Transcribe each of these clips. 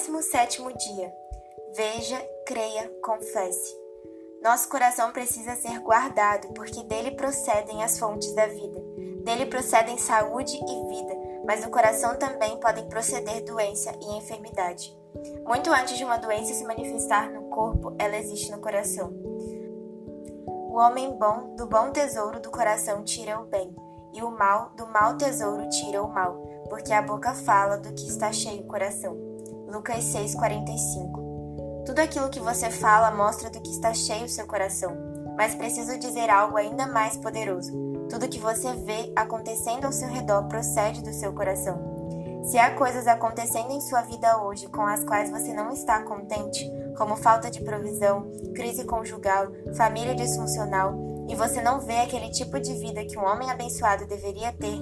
17º dia. Veja, creia, confesse. Nosso coração precisa ser guardado, porque dele procedem as fontes da vida. Dele procedem saúde e vida, mas do coração também podem proceder doença e enfermidade. Muito antes de uma doença se manifestar no corpo, ela existe no coração. O homem bom, do bom tesouro do coração tira o bem, e o mal, do mau tesouro tira o mal, porque a boca fala do que está cheio o coração. Lucas 6:45. Tudo aquilo que você fala mostra do que está cheio o seu coração, mas preciso dizer algo ainda mais poderoso. Tudo que você vê acontecendo ao seu redor procede do seu coração. Se há coisas acontecendo em sua vida hoje com as quais você não está contente, como falta de provisão, crise conjugal, família disfuncional, e você não vê aquele tipo de vida que um homem abençoado deveria ter,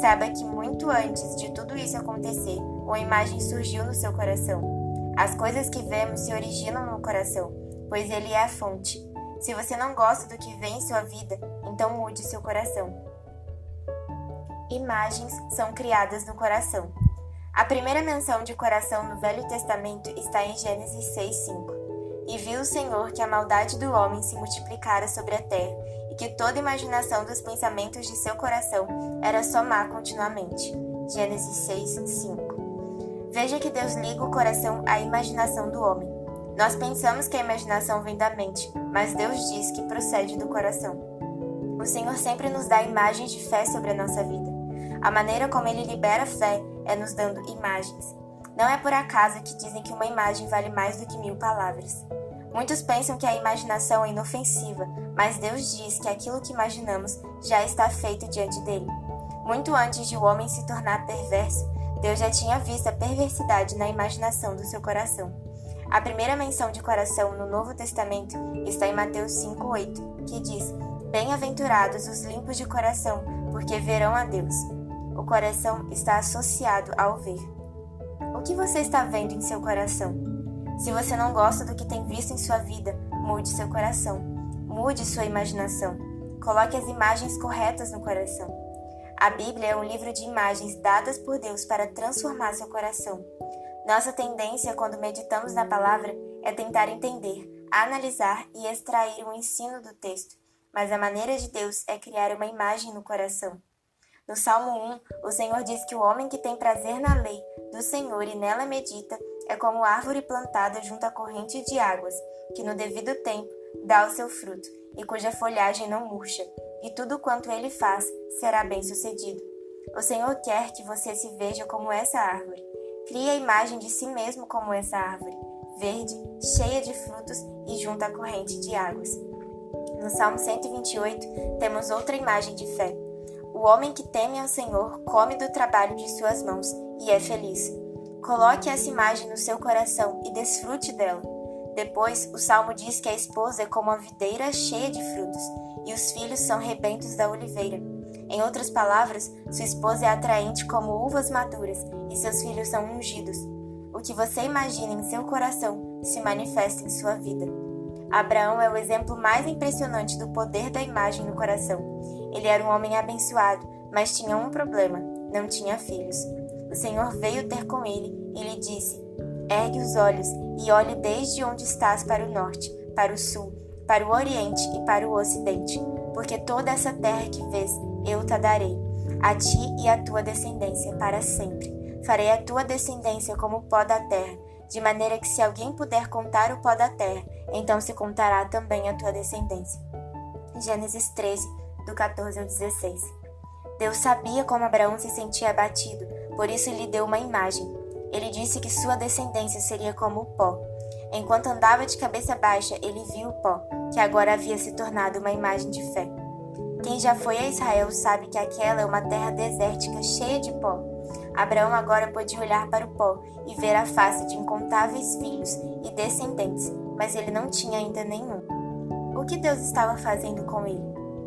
saiba que muito antes de tudo isso acontecer, uma imagem surgiu no seu coração. As coisas que vemos se originam no coração, pois ele é a fonte. Se você não gosta do que vê em sua vida, então mude seu coração. Imagens são criadas no coração. A primeira menção de coração no Velho Testamento está em Gênesis 6:5. E viu o Senhor que a maldade do homem se multiplicara sobre a terra, e que toda imaginação dos pensamentos de seu coração era só má continuamente. Gênesis 6:5. Veja que Deus liga o coração à imaginação do homem. Nós pensamos que a imaginação vem da mente, mas Deus diz que procede do coração. O Senhor sempre nos dá imagens de fé sobre a nossa vida. A maneira como Ele libera fé é nos dando imagens. Não é por acaso que dizem que uma imagem vale mais do que 1000 palavras. Muitos pensam que a imaginação é inofensiva, mas Deus diz que aquilo que imaginamos já está feito diante dele. Muito antes de o homem se tornar perverso, Deus já tinha visto a perversidade na imaginação do seu coração. A primeira menção de coração no Novo Testamento está em Mateus 5:8, que diz: Bem-aventurados os limpos de coração, porque verão a Deus. O coração está associado ao ver. O que você está vendo em seu coração? Se você não gosta do que tem visto em sua vida, mude seu coração. Mude sua imaginação. Coloque as imagens corretas no coração. A Bíblia é um livro de imagens dadas por Deus para transformar seu coração. Nossa tendência, quando meditamos na palavra, é tentar entender, analisar e extrair o ensino do texto, mas a maneira de Deus é criar uma imagem no coração. No Salmo 1, o Senhor diz que o homem que tem prazer na lei do Senhor e nela medita é como árvore plantada junto à corrente de águas, que no devido tempo dá o seu fruto, e cuja folhagem não murcha, e tudo quanto ele faz será bem-sucedido. O Senhor quer que você se veja como essa árvore. Crie a imagem de si mesmo como essa árvore, verde, cheia de frutos e junto à corrente de águas. No Salmo 128, temos outra imagem de fé. O homem que teme ao Senhor come do trabalho de suas mãos e é feliz. Coloque essa imagem no seu coração e desfrute dela. Depois, o Salmo diz que a esposa é como a videira cheia de frutos, e os filhos são rebentos da oliveira. Em outras palavras, sua esposa é atraente como uvas maduras, e seus filhos são ungidos. O que você imagina em seu coração se manifesta em sua vida. Abraão é o exemplo mais impressionante do poder da imagem no coração. Ele era um homem abençoado, mas tinha um problema: não tinha filhos. O Senhor veio ter com ele e lhe disse: Ergue os olhos e olhe desde onde estás para o norte, para o sul, para o oriente e para o ocidente, porque toda essa terra que vês, eu te darei, a ti e à tua descendência para sempre. Farei a tua descendência como o pó da terra, de maneira que se alguém puder contar o pó da terra, então se contará também a tua descendência. Gênesis 13, do 14 ao 16. Deus sabia como Abraão se sentia abatido, por isso lhe deu uma imagem. Ele disse que sua descendência seria como o pó. Enquanto andava de cabeça baixa, ele viu o pó, que agora havia se tornado uma imagem de fé. Quem já foi a Israel sabe que aquela é uma terra desértica cheia de pó. Abraão agora podia olhar para o pó e ver a face de incontáveis filhos e descendentes, mas ele não tinha ainda nenhum. O que Deus estava fazendo com ele?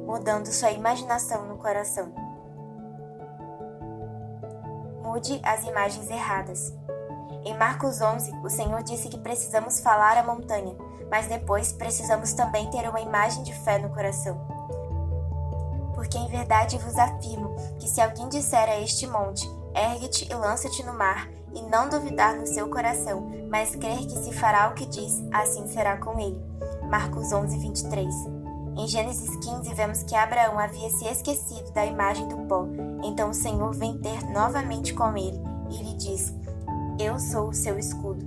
Mudando sua imaginação no coração. Mude as imagens erradas. Em Marcos 11, o Senhor disse que precisamos falar à montanha, mas depois precisamos também ter uma imagem de fé no coração. Porque em verdade vos afirmo que se alguém disser a este monte, Ergue-te e lança-te no mar, e não duvidar no seu coração, mas crer que se fará o que diz, assim será com ele. Marcos 11, 23. Em Gênesis 15, vemos que Abraão havia se esquecido da imagem do pó. Então o Senhor vem ter novamente com ele e lhe diz: Eu sou o seu escudo.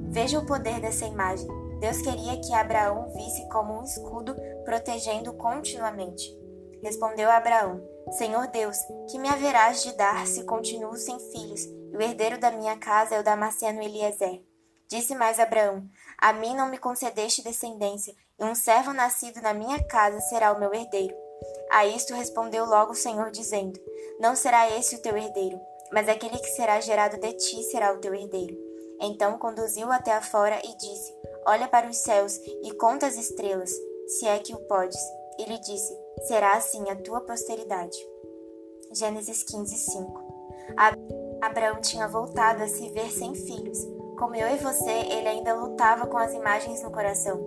Veja o poder dessa imagem. Deus queria que Abraão visse como um escudo protegendo continuamente. Respondeu Abraão: Senhor Deus, que me haverás de dar se continuo sem filhos, e o herdeiro da minha casa é o Damasceno Eliezer? Disse mais Abraão: A mim não me concedeste descendência, e um servo nascido na minha casa será o meu herdeiro. A isto respondeu logo o Senhor, dizendo: Não será esse o teu herdeiro, mas aquele que será gerado de ti será o teu herdeiro. Então conduziu-o até afora e disse: Olha para os céus e conta as estrelas, se é que o podes. E lhe disse: Será assim a tua posteridade. Gênesis 15, 5. Abraão tinha voltado a se ver sem filhos. Como eu e você, ele ainda lutava com as imagens no coração.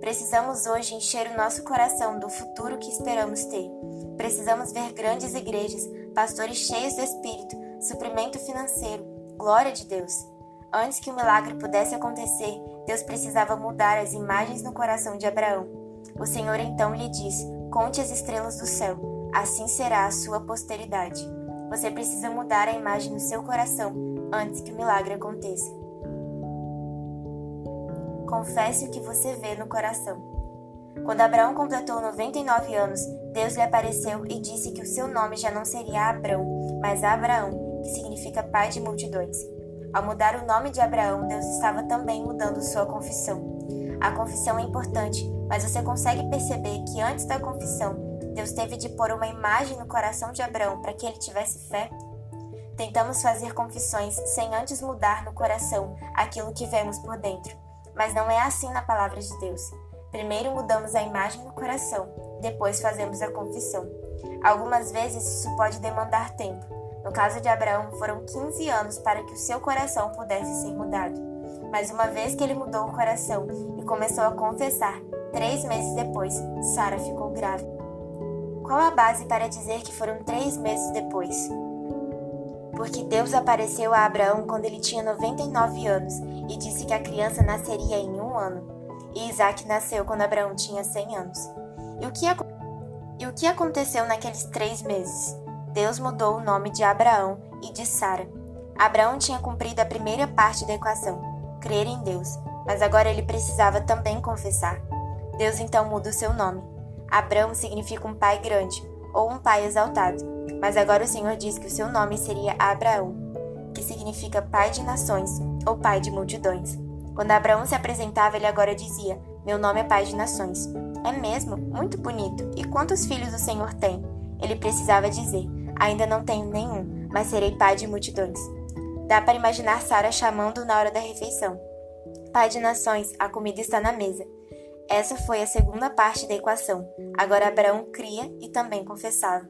Precisamos hoje encher o nosso coração do futuro que esperamos ter. Precisamos ver grandes igrejas, pastores cheios do Espírito, suprimento financeiro, glória de Deus. Antes que o milagre pudesse acontecer, Deus precisava mudar as imagens no coração de Abraão. O Senhor então lhe disse: Conte as estrelas do céu, assim será a sua posteridade. Você precisa mudar a imagem no seu coração antes que o milagre aconteça. Confesse o que você vê no coração. Quando Abraão completou 99 anos, Deus lhe apareceu e disse que o seu nome já não seria Abrão, mas Abraão, que significa pai de multidões. Ao mudar o nome de Abraão, Deus estava também mudando sua confissão. A confissão é importante, mas você consegue perceber que antes da confissão, Deus teve de pôr uma imagem no coração de Abraão para que ele tivesse fé? Tentamos fazer confissões sem antes mudar no coração aquilo que vemos por dentro. Mas não é assim na palavra de Deus. Primeiro mudamos a imagem no coração, depois fazemos a confissão. Algumas vezes isso pode demandar tempo. No caso de Abraão, foram 15 anos para que o seu coração pudesse ser mudado. Mas uma vez que ele mudou o coração e começou a confessar, 3 meses depois, Sara ficou grávida. Qual a base para dizer que foram 3 meses depois? Porque Deus apareceu a Abraão quando ele tinha 99 anos e disse que a criança nasceria em 1 ano. E Isaac nasceu quando Abraão tinha 100 anos. E o que aconteceu naqueles 3 meses? Deus mudou o nome de Abraão e de Sara. Abraão tinha cumprido a primeira parte da equação, crer em Deus, mas agora ele precisava também confessar. Deus então muda o seu nome. Abrão significa um pai grande, ou um pai exaltado, mas agora o Senhor diz que o seu nome seria Abraão, que significa pai de nações, ou pai de multidões. Quando Abraão se apresentava, ele agora dizia: Meu nome é pai de nações. É mesmo? Muito bonito. E quantos filhos o Senhor tem? Ele precisava dizer: Ainda não tenho nenhum, mas serei pai de multidões. Dá para imaginar Sara chamando-o na hora da refeição. Pai de nações, a comida está na mesa. Essa foi a segunda parte da equação. Agora Abraão cria e também confessava.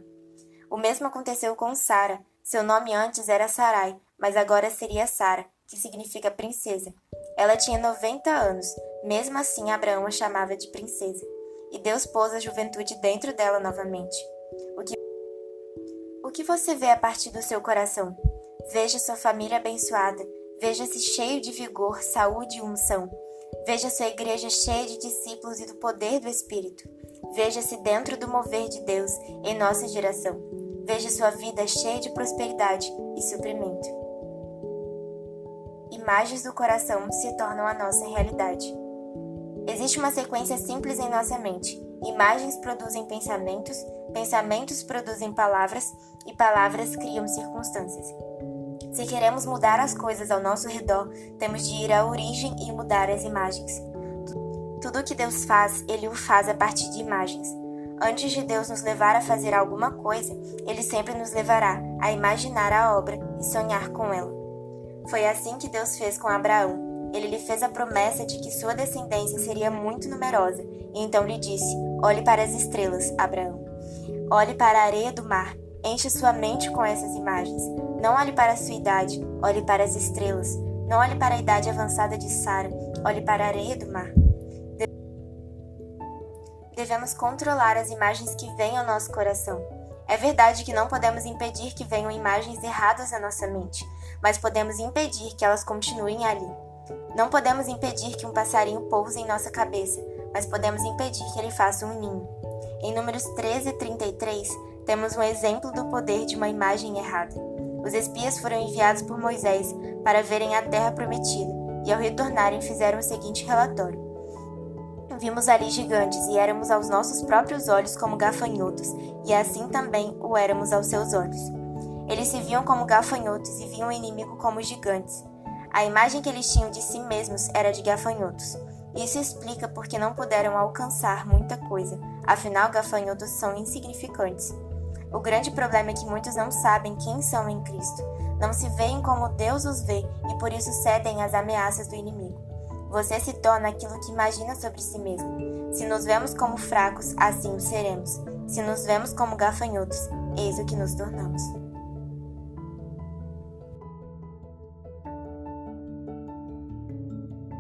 O mesmo aconteceu com Sara. Seu nome antes era Sarai, mas agora seria Sara, que significa princesa. Ela tinha 90 anos, mesmo assim Abraão a chamava de princesa. E Deus pôs a juventude dentro dela novamente. O que você vê a partir do seu coração? Veja sua família abençoada. Veja-se cheio de vigor, saúde e unção. Veja sua igreja cheia de discípulos e do poder do Espírito. Veja-se dentro do mover de Deus em nossa geração. Veja sua vida cheia de prosperidade e suprimento. Imagens do coração se tornam a nossa realidade. Existe uma sequência simples em nossa mente. Imagens produzem pensamentos, pensamentos produzem palavras e palavras criam circunstâncias. Se queremos mudar as coisas ao nosso redor, temos de ir à origem e mudar as imagens. Tudo o que Deus faz, Ele o faz a partir de imagens. Antes de Deus nos levar a fazer alguma coisa, Ele sempre nos levará a imaginar a obra e sonhar com ela. Foi assim que Deus fez com Abraão. Ele lhe fez a promessa de que sua descendência seria muito numerosa, e então lhe disse: Olhe para as estrelas, Abraão. Olhe para a areia do mar. Enche sua mente com essas imagens. Não olhe para a sua idade, olhe para as estrelas. Não olhe para a idade avançada de Sara, olhe para a areia do mar. Devemos controlar as imagens que vêm ao nosso coração. É verdade que não podemos impedir que venham imagens erradas à nossa mente, mas podemos impedir que elas continuem ali. Não podemos impedir que um passarinho pouse em nossa cabeça, mas podemos impedir que ele faça um ninho. Em Números 13:33, temos um exemplo do poder de uma imagem errada. Os espias foram enviados por Moisés para verem a terra prometida, e ao retornarem fizeram o seguinte relatório: Vimos ali gigantes, e éramos aos nossos próprios olhos como gafanhotos, e assim também o éramos aos seus olhos. Eles se viam como gafanhotos e viam o inimigo como gigantes. A imagem que eles tinham de si mesmos era de gafanhotos. Isso explica porque não puderam alcançar muita coisa, afinal gafanhotos são insignificantes. O grande problema é que muitos não sabem quem são em Cristo, não se veem como Deus os vê e por isso cedem às ameaças do inimigo. Você se torna aquilo que imagina sobre si mesmo. Se nos vemos como fracos, assim o seremos. Se nos vemos como gafanhotos, eis o que nos tornamos.